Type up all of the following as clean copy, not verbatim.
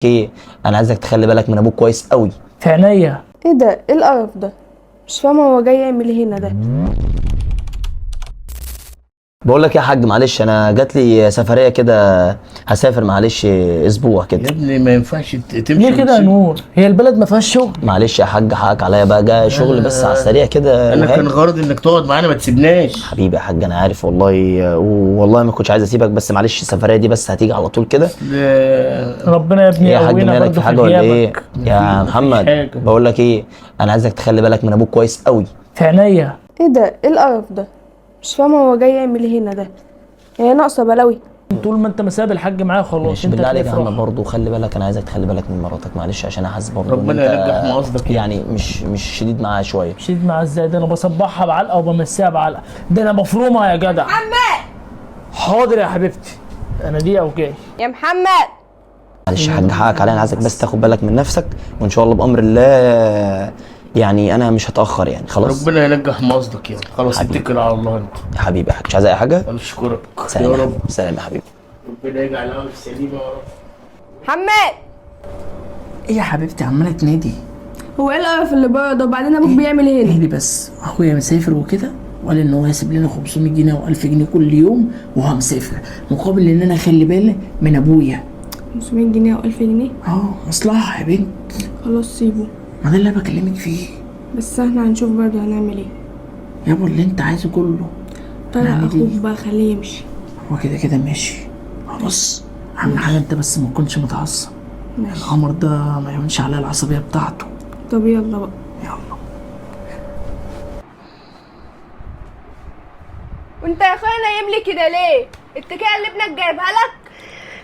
ايه، انا عايزك تخلي بالك من ابوك كويس قوي. في عينيا. ايه ده؟ ايه القرف ده؟ مش فاهمه هو جاي يعمل ايه هنا ده. بقول لك يا حاج، معلش انا جات لي سفريه كده، هسافر معلش اسبوع يا كده. ابني ما ينفعش تمشي ليه كده يا نور؟ هي البلد ما فيهاش شغل؟ معلش يا حاج، حقك عليا بقى، جاي شغل بس على السريع كده. انا وهاني. كان غرضي انك تقعد معانا ما تسيبناش. حبيبي يا حاج، انا عارف والله ما كنتش عايز اسيبك، بس معلش السفريه دي بس هتيجي على طول كده. ربنا يا ابني ايه يا حاج، يقوينا مالك برضه في في حاجه ولا ايه غيابك. يا مفيش محمد؟ حاجة. بقول لك ايه، انا عايزك تخلي بالك من ابوك كويس قوي. في عينيا. ايه ده؟ ايه القرف ده؟ مش فاهمه هو جاي يعمل ايه هنا ده. هي ناقصه بلاوي. طول ما انت مساب الحاج معايا خلاص. ماشي انت بالله عليك يا تفرح. محمد، برضه خلي بالك، انا عايزك تخلي بالك من مراتك، معلش عشان انا حاسس برضه ربنا إن أنت يرجع قصدك يعني مش شديد معاها شويه. شديد معاه ازاي؟ ده انا بصبحها بعلقه وبمسيها بعلقه، ده انا مفرومه يا جدع. محمد، حاضر يا حبيبتي، انا دي او جاي. يا محمد، معلش يا حاج، حقك عليا، انا عايزك بس تاخد بالك من نفسك، وان شاء الله بامر الله يعني انا مش هتاخر يعني، خلاص. ربنا ينجح مقصدك يعني. خلاص حبيبي. اتكل على الله انت. يا حبيبي يا حاج، مش عايز اي حاجه. اشكرك سلام يا يا رب. حبيبي، سلام يا حبيبي. ربنا يجعل عمرك سليمه يا رب. محمد. ايه يا حبيبتي عماله تنادي؟ هو ايه القرف اللي بره ده؟ وبعدين ابوك بيعمل ايه هنا؟ اهدي بس، اخويا مسافر وكده، وقال ان هو هيسيب لنا 500 جنيه و1000 جنيه كل يوم وهو مسافر، مقابل ان انا اخلي بالي من ابويا. 500 جنيه او 1000 جنيه؟ مصلحه يا بنت. خلاص سيبه. ما ده اللي انا بكلمك فيه بس احنا هنشوف برضه هنعمل ايه. يابا، اللي انت عايزه كله. طلع نعمل اخوك إيه؟ بقى، خليه يمشي. هو كده كده ماشي خلاص. اهم حاجه انت بس ما تكونش متعصب. ماشي. القمر ده ما يهونش عليا العصبيه بتاعته. طب يلا بقى. يلا. وانت يا اخويا نايم لي كده ليه؟ التكيه اللي ابنك جايبها لك؟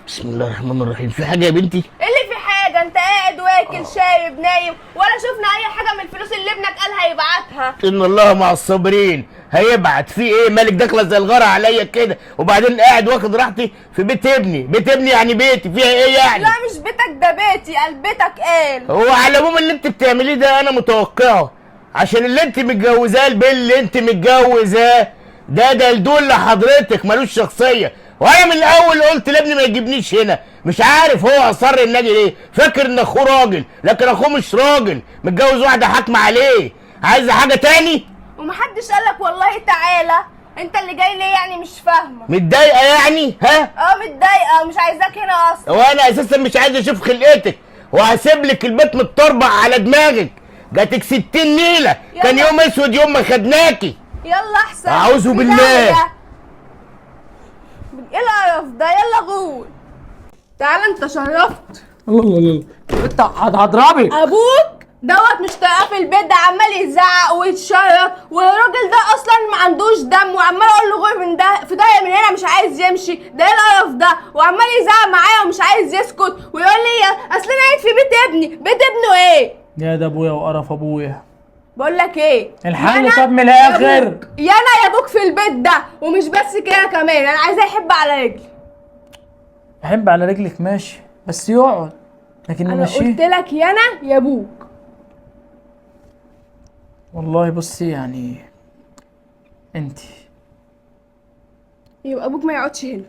بسم الله الرحمن الرحيم. في حاجه يا بنتي؟ ايه اللي في حاجه؟ انت قاعد واكل شايب نايم، ولا شفنا اي حاجه من الفلوس اللي ابنك قال هيبعتها؟ ان الله مع الصابرين. هيبعت في ايه؟ مالك داخله زي الغرة عليا كده، وبعدين قاعد واخد راحتي في بيت ابني. بيت ابني يعني بيتي، فيها ايه يعني؟ لا مش بيتك، ده بيتي، قال بيتك قال. هو على العموم اللي انت بتعمليه ده انا متوقعه، عشان اللي انت متجوزاه، البيل اللي انت متجوزاه ده دلدول لحضرتك، ملوش شخصيه. وانا من الاول قلت لابني ما يجيبنيش هنا. مش عارف هو اصر النادي ليه، فاكر ان اخوه راجل، لكن اخوه مش راجل، متجوز واحده حاكمه عليه. عايزه حاجه تاني؟ ومحدش قالك والله تعالى. انت اللي جاي ليه يعني؟ مش فاهمه. متضايقه يعني؟ ها؟ متضايقه ومش عايزاك هنا اصلا. وانا اساسا مش عايز اشوف خلقتك، وهسيب لك البيت متطربع على دماغك. جاتك 60 نيله، كان يلا. يوم اسود يوم ما خدناكي. يلا احسن. أعوذ في بالله. داهية. ايه القرف ده؟ يلا غول. تعالى انت شرفت. الله الله الله، انت هضربك. ابوك دوت مش طايقاه في البيت ده، عمال يزعق ويتشرط، والراجل ده اصلا ما عندوش دم، وعمال اقول له غير من ده في ضايق من هنا مش عايز يمشي. ده ايه القرف ده؟ وعمال يزعق معايا ومش عايز يسكت، ويقول لي اصل انا قاعد في بيت ابني. بيت ابنه ايه؟ يا ده ابويا وقرف ابويا. بقول لك ايه، الحقني يانا طب من يا الاخر. أبوك. يا ابوك في البيت ده، ومش بس كده كمان انا عايزاه يحب على رجلي. احب على رجلك ماشي، بس يقعد، لكن انا نمشيه. قلت لك يا ابوك. والله بصي يعني انت يبقى ابوك ما يقعدش هنا.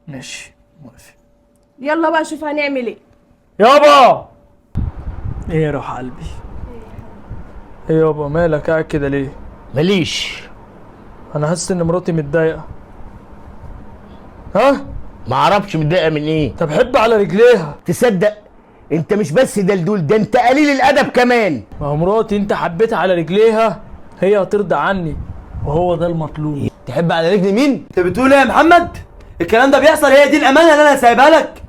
ماشي موافق. يلا بقى شوف هنعمل ايه. يابا، ايه يا روح قلبي؟ ايه يابا مالك قاعد كده ليه؟ ماليش. انا حاسس ان مراتي متضايقه. ها؟ معرفش متضايقه من ايه. طب حب على رجليها. تصدق انت مش بس دلدول، ده انت قليل الادب كمان. ما هو مراتي انت حبيتها على رجليها، هي هترضى عني، وهو ده المطلوب. تحب على رجل مين؟ انت بتقول ايه يا محمد؟ الكلام ده بيحصل؟ هي دي الامانه اللي انا سايبها لك؟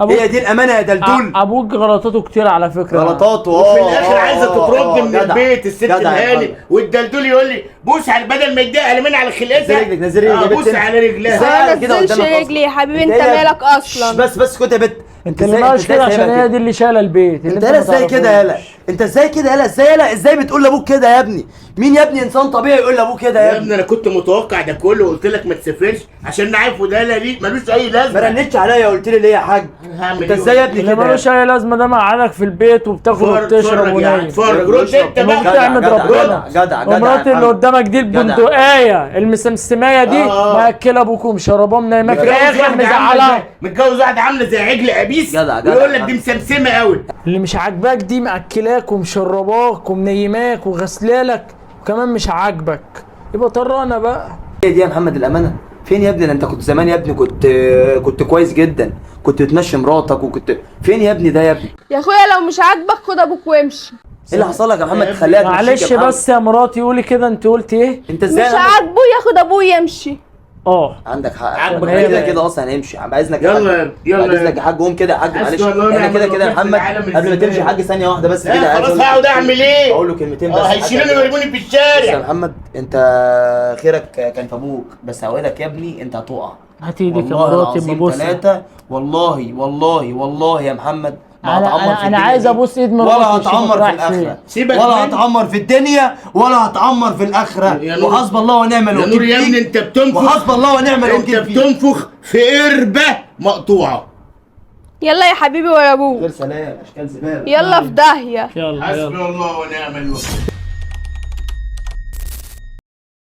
هي دي الامانه يا دلدول؟ ابوك غلطاته كتير على فكره. غلطاته وفي الاخر عايزه تطرد من جدع. البيت الست جدع يا الهاني، محمد. والدلدول يقول لي بوس على، بدل ما يديها قلمين على خلقتها. نزل رجلك، نزل رجلك يا بت بوس انت. على رجلها. ازاي ما كده تنزلش قدامك أصلاً؟ رجلي يا حبيبي، انت إيه؟ مالك اصلا؟ بس اسكت يا بت. انت اللي ماشي كده عشان هي دي اللي شايله البيت. انت يالا ازاي كده يالا؟ انت ازاي كده يالا؟ ازاي بتقول لابوك كده يا ابني؟ مين يا ابني انسان طبيعي يقول لابوك كده يا يا ابني؟ ابني انا كنت متوقع ده كله، وقلت لك ما تسافرش عشان عارفه ده لا ليه ملوش اي لازمه. ما رنتش عليا قلت لي ليه يا حاج؟ هعمل انت إيه؟ ازاي يا ابني اللي كده؟ ملوش اي لازمه ده مقعدك في البيت وبتاكل وبتشرب ونايم. اتفرج رد انت وما بقى. بتعمد ربنا. جدع ومرات اللي قدامك دي جدع. البندقية المسمسمية دي مأكلة ابوكم ومشرباه منيماه في الاخر مزعلها. متجوز واحده عامله زي عجل ابيس، جدع. ويقول لك دي مسمسمه قوي. اللي مش عاجباك دي مأكلاك ومشرباك ومنيماك وغسلالك وكمان مش عاجبك، يبقى طرانا بقى. هي دي يا محمد الامانه؟ فين يا ابني؟ ده انت كنت زمان يا ابني كنت كويس جدا، كنت بتمشي مراتك وكنت فين يا ابني ده يا ابني؟ يا اخويا لو مش عاجبك خد ابوك وامشي. ايه اللي حصل لك يا محمد تخليها تمشيك معلش يا محمد؟ بس يا مراتي قولي كده، انت قلت ايه؟ انت ازاي مش يا محمد؟ عاجبه ياخد ابوه يمشي. عندك حق. عاجبك احنا كده كده. كده اصلا هنمشي. باذنك يا حاج. يلا يلا. باذنك يا حاج قوم كده يا حاج معلش. أسف والله احنا كده نعمل كده يا وكيل في محمد العالم قبل ما الزبالة. تمشي يا حاج ثانيه واحده بس كده. خلاص هقعد اعمل ايه؟ اقول له كلمتين بس. هيشيلوني ويرموني في بص يا الشارع. محمد انت خيرك كان في ابوك، بس هوعدك يا ابني انت هتقع. هات ايدك يا والله مراتي العظيم ببوسها. ثلاثة والله يا محمد ما أنا- هتعمر أنا- في أنا الدنيا عايز دي، أبوس إيد مراتي ولا وأشوفك هتعمر في رايح الآخرة، فين. سيبك ولا مني. هتعمر في الدنيا ولا هتعمر في الآخرة. يا نور. وحسب الله ونعم يا الوكيل نور يا ابني فيك. انت بتنفخ. وحسب الله ونعم انت الوكيل فيك. بتنفخ في قربة مقطوعة. يلا يا حبيبي ويا ابوك. غير سلام اشكال زبالة. يلا في داهية. يلا حسبي يلا. الله ونعم الوكيل.